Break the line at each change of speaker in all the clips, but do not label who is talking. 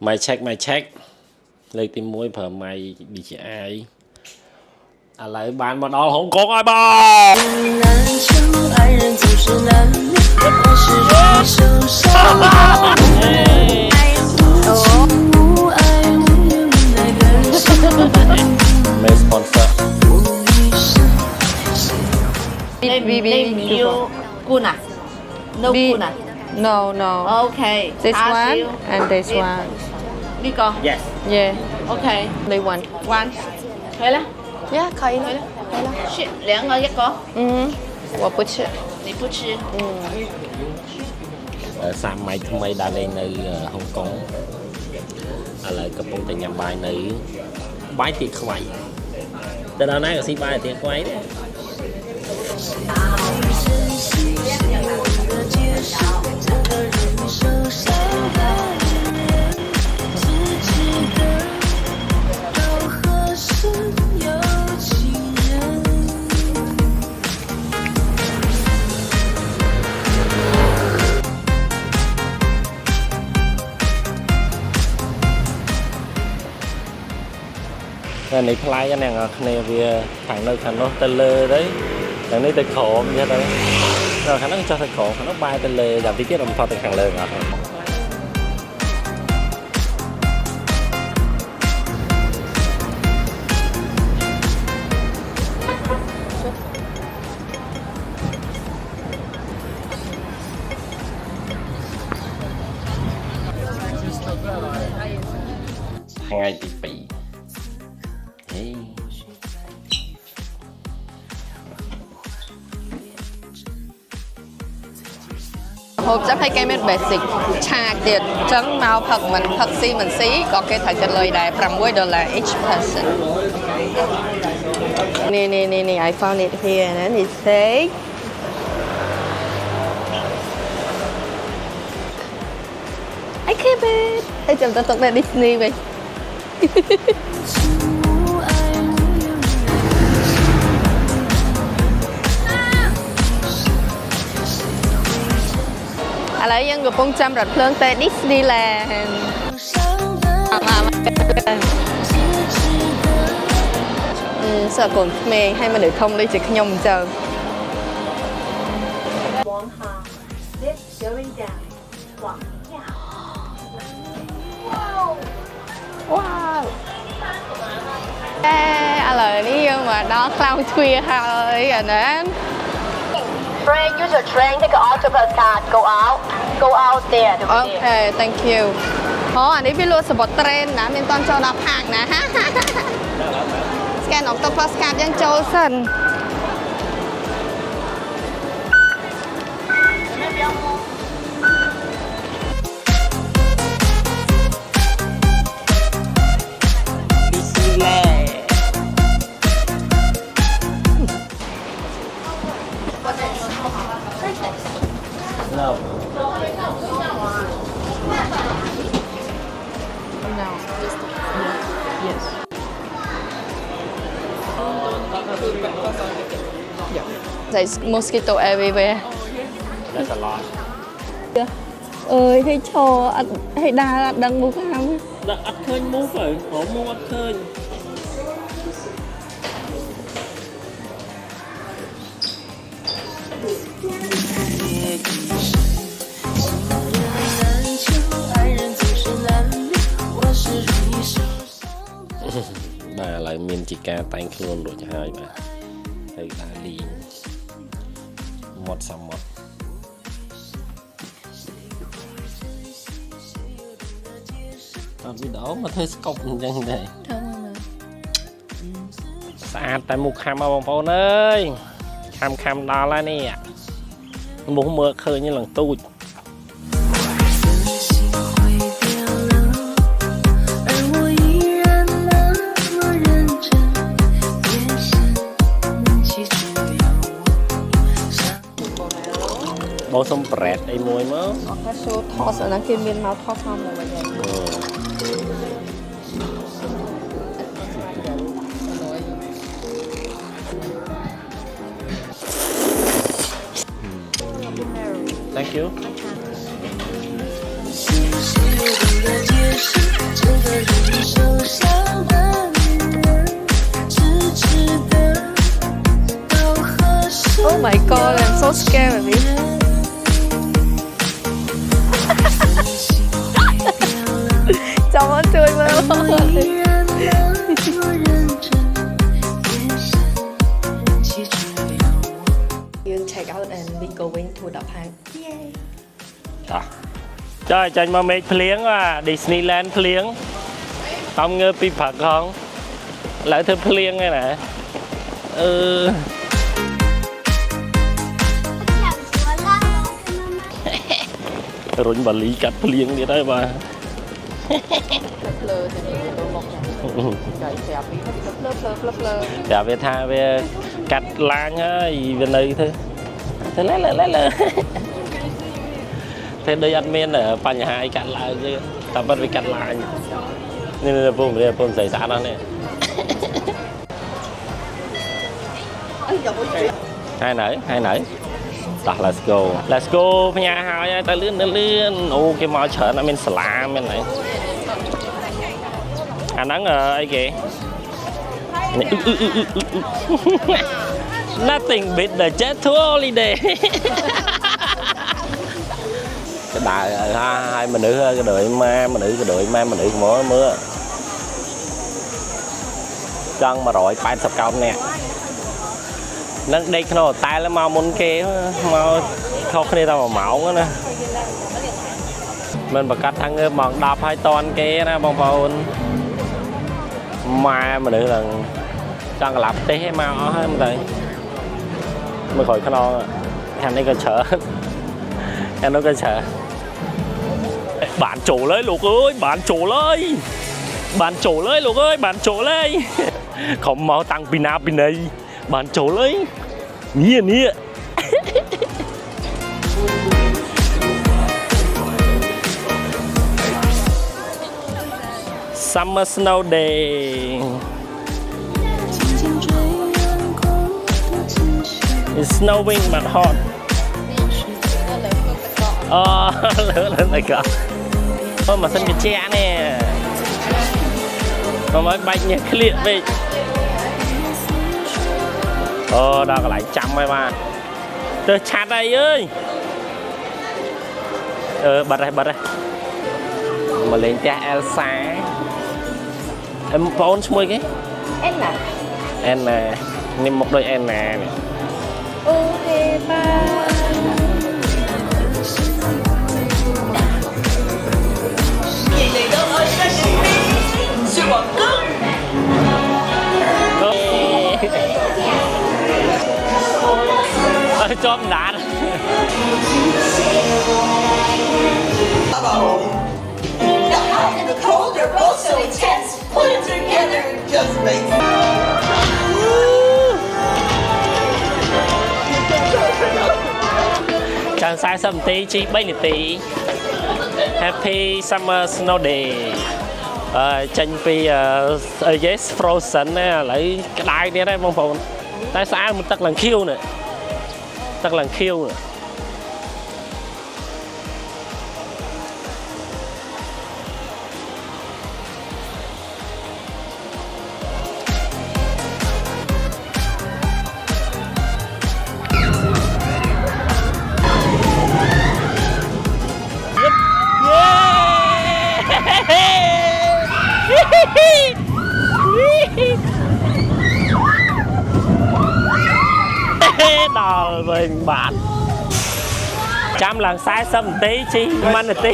My check លើកទី1ប្រើ my DJI ឥឡូវបានមកដល់ហុងកុងហើយបងមេ sponsor
Baby, you Kuna. No Kuna.
No.
Okay.
This
Ask
one
you.
and this one.
Nico.
Yes
Yeah.
Okay.
Only one.
One. 可以了，
Yeah, 可以了。
是两个一个，
我不吃。
你不吃。
សាម័យថ្មីដើរលេងនៅហុងកុងឥឡូវកំពុងតែញ៉ាំបាយនៅបាយទាខ្វៃទៅដល់ណាក៏ស៊ីបាយទាខ្វៃដែរ Cái này play anh em này về thằng nơi thằng nó tên lơ đấy thằng này tên khổ như thế đấy rồi thằng nó cho thằng khổ thằng nó bay tên lơ làm tí tiết làm sao thằng hàng lơ ngọt ngày thì bị
Hộp chắc hay cái mét basic trà tiệt trắng màu phật si mình xí có cái thằng chân lời đài $50 each person. Nè, I found it here and it says I keep it. Ê chồng tao tục là Disney vậy.ឥឡូវយើងកំពុងចាំរថភ្លើងទៅ Disneyland សើកូនក្មេងឲ្យមនុស្សធំដូចជាខ្ញុំអញ្ចឹង Wow ឥឡូវនេះយើងមកដល់ Cloud Tour ហើយអាណា
Train, use your train, take an octopus card, go out there.
Okay, thank you. អូអានេះវាលក់សបុតត្រេនណាមានតន់ចូលដល់ផាកណា Scan octopus card យើងចូលសិន
No.
No, just yes. Yeah. There's mosquito everywhere.
That's a lot.
Ơi thấy cho hay đa đăng mua không?
Ít khơi mua phải, họ mua ít khơi. Bà lại miền chỉ ca tay luôn rồi cho hai bà thấy đã đi một sau một vì đó mà thấy cọc như thế sạch tại một khám bông phô ơi khám đó là nè muốn mưa khơi như lần tôi bố xong bẹt đây mùi mớ
cái số toss ở đằng kia miền màu toss không là vậy
Thank you.
You check out and we going to the park.
Trời tranh mà mệt phliếng à, Disneyland phliếng. Không ngờ pi Phật không? Lại thêm phliếng này nè. Rồi bà lý cắt phliếng đi đây bà. Dạ về tha về cắt lan á, về nơi thôi. Thế lấy. Thế đây admin ở bà nhà hai cắt lại chứ. Ta bắt phải cắt lại. Nên là bông xảy ra đó nè. Hai nãy. Đó, let's go nhà hai ta lươn. Ô cái màu trở nó mình slam bên này. À nắng ấy kìa. Nothing beat the jet tour holiday. Cái đại hai mình nữ cái đội ma mình nữ mỗi mưa chân mà rồi 80 cao nè nó đây nó tay nó mau muốn kê mau không đi tao mà mỏng nữa nè mình bật cách thằng bằng đạp 2 ton kê nè bông bồn mà mình nữ là chân lặp tí hay mau hết mình đây mới khỏi cái non em đây có chở em nó có chở bạn chủ lấy lục ơi bạn chủ lấy lục ơi bạn chủ lấy không mau tăng pina này bạn chủ lấy nia Summer snow day. It's snowing but hot. Lửa lên này kìa. Ôi mà sân cái tre nè. Có mấy bánh nhạc liệt về. Đó có lại trăm hay mà. Tôi chặt đây ơi. Bật đây. Mà lên cha Elsa. Em phone xui cái. Anna. Nhưng một đôi Anna nè.
Ok bye.
Cho ông đạn.
The cold, they're both so intense. Put it together and just makes
Chẳng sai sầm tí chi bay nè tí. Happy summer snow day. Tranh pi yes frozen nè lấy cái đai này đây bông phồn. Tại sao mình tắc lần khiêu nè. Đò rồi bạn trăm lần sai sâm tí chi man là tí.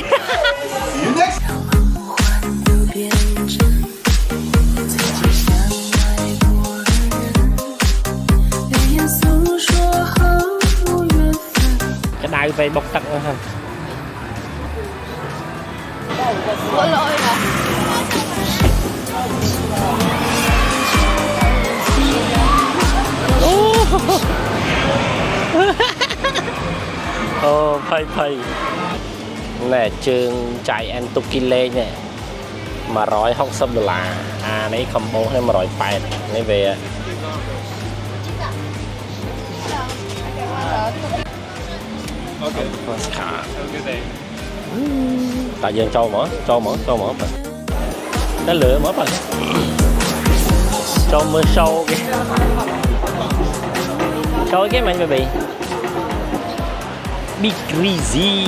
Cái đai về bọc tặng hả?
Có lỗi hả?
Phây nè trường chạy ăn tukile nè mà $160 à này combo này mà $180 này về tại dân cho mở cái lửa mở rồi cho mưa sâu cái mình phải bị Big Greasy.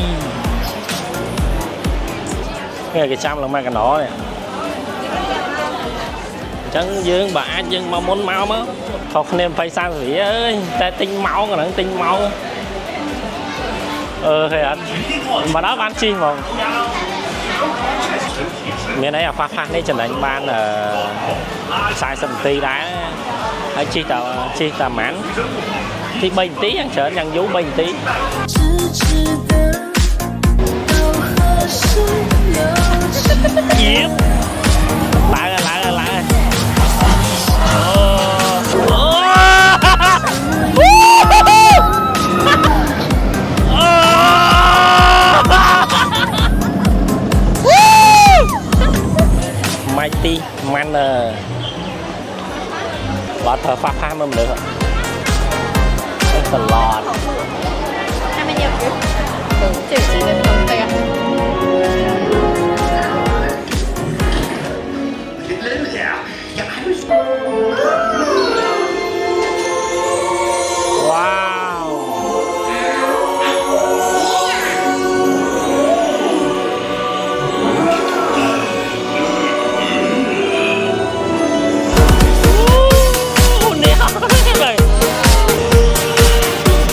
Cái trăm là mang cái nó này. chẳng dương bà dương mà muốn mau mà không nên phải sao gì ơi ta tinh máu còn tinh máu hay anh mà đó bán chi mà miền này là khoa khoa đây chẳng đánh ban là sai sầm tì đá chi tà mãn thì bình tí ăn trở nhăn vú bình tí yep. lại Mighty Manner lọt thở pha pha mình được không lọt
Em nhiều kiểu chỉ lên không tay à
wow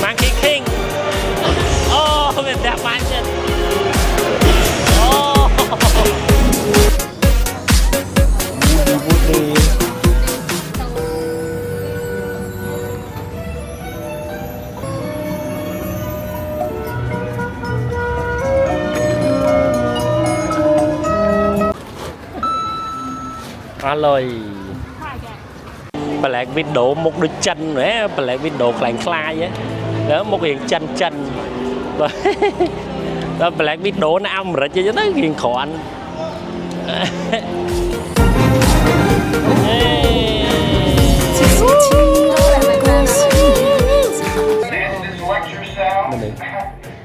Monkey King oh mình đẹp quá chứ oh Woody rồi Black Widow một đôi chân nữa Black Widow lạnh khai á đó một hiện chân đó Black Widow nó âm rồi chứ nó hiện khoản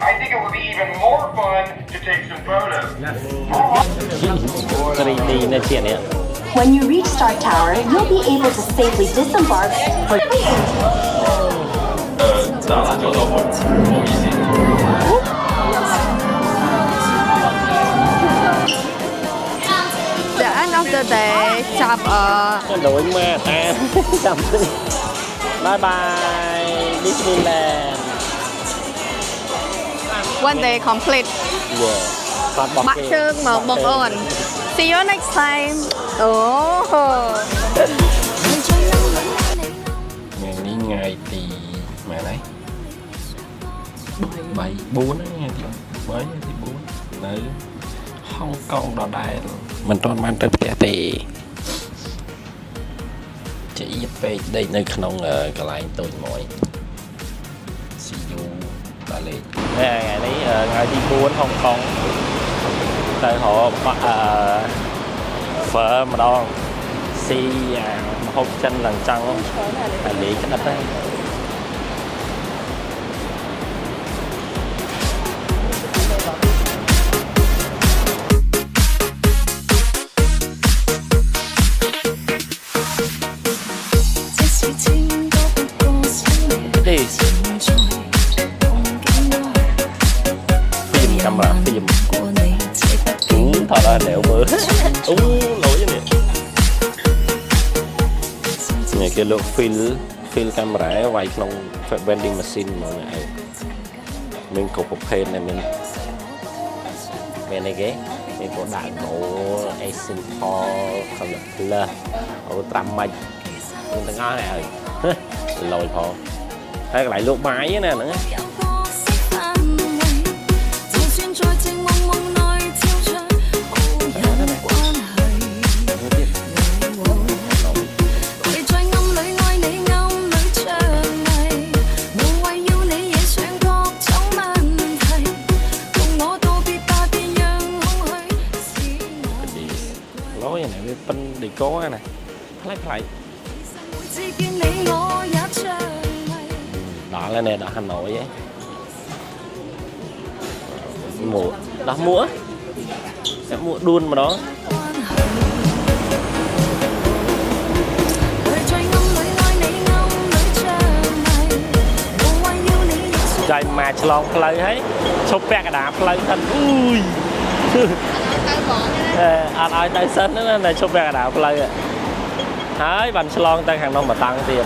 I think it would be even more fun to take some photos.
3D នៅជានេះ
When you reach Stark Tower, you'll be able to safely disembark for
The end of the day, chop
đổi mà ta chậm bye bye Disneyland
one day complete.
yeah còn bọc
Bạn trương mở bông ổn. See you next time. Oh.
ngày ní ngày thì mẹ đấy 7 4 ngày thì 7 thì 4 នៅហុងកុងដដែលមិនទាន់បានទៅផ្ទះទេជាយពេកដេកនៅក្នុងកន្លែងតូចមួយ See you ដល់លេថ្ងៃនេះថ្ងៃទី4ហុងកុងទៅរកphởម្ដងស៊ីម្ហូបចិនឡើងចង់តែលេក្តិតហ្នឹងកាមេរ៉ាហ្វៀមថតឲ្យđềuមើលអូលុយនេះនេះគេលក់ fill កាមេរ៉ាវាយក្នុង vending machine ហ្មងឯងមានគ្រប់ប្រភេទnàyមានអីគេមានក៏ដាក់ដូ Asian Paul Color Plus អូត្រាំម៉ាច់មានទាំងអស់ហើយលុយផងហើយកន្លែងលក់បាយណាហ្នឹងcó này phải đó là này đó Hà Nội ấy mùa đó múa đuôn mà đó chạy mà chlong play ấy chụp bẹt cả đá play thật ui anh ai tay sân đó này chụp về đảo play ạ hái bắn slong tay hàng đông mà tăng tiền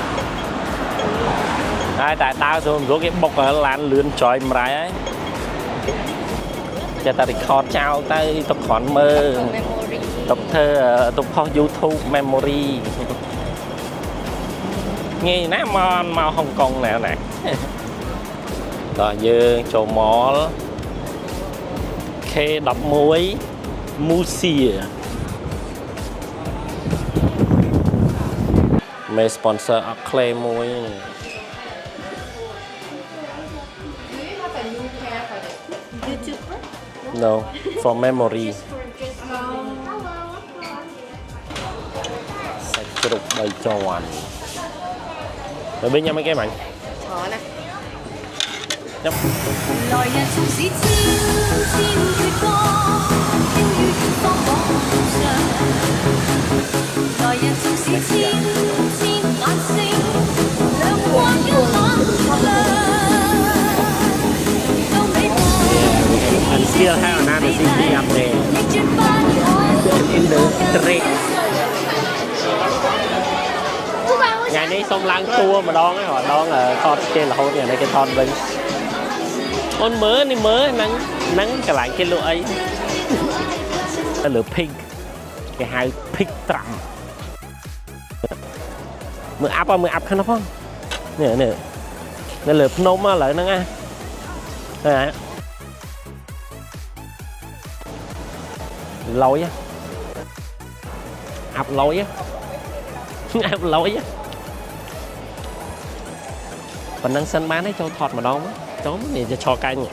ai tại tao xuống rút cái bọc ở làn lươn chói mày ấy cho ta record trao tay tập khoản mơ tập thơ tập kho YouTube memory nghe nè màu Hồng Kông nè nè rồi dương chỗ mỏ khe đập muối Musia mê sponsor clay muối no for memory sạch trục đầy tròn rồi bên nhau mấy cái mảnh
Có nè.
nhấp
來日縱使千千闕歌，輕於遠方網上。來日縱使千千晚星，亮光一晚亮。到美夢，
and still have another city up there
亦絕不可
in the street ngày nay xong lang tua mà đón ấy họ đón ở thon trên là hôm ngày nay cái thon bên con mớ đi mớ nắng nắng cả lại cái lụa ấy cái lửa pink cái hai pink trầm mưa áp khăn nó không nè nè cái lửa nôm á lại nó nghe nè lối á áp lối á áp lối á còn năng sân bán ấy cho thọt mà đón chốn này cho canh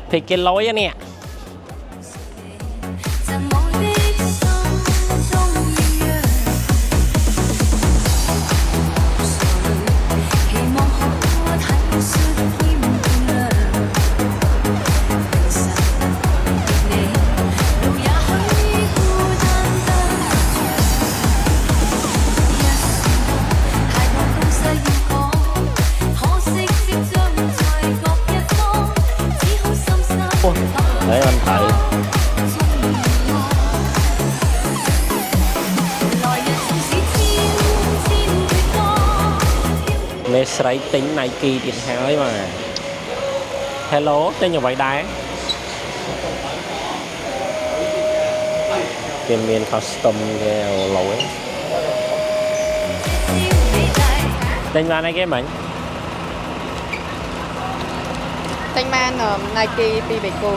thì cái lối á nè
曾望的心中豔陽，期望可體恤添亮。明晨你路也許孤單得長，一瞬邂逅共世要講，可惜即將在各一方，只好深深
để anh thấy mẹ sấy tính này kỳ điện thoại mà hello tên như vậy đấy cái miền custom cái lỗi tên là này cái mình
Tên man Nike Pibeco.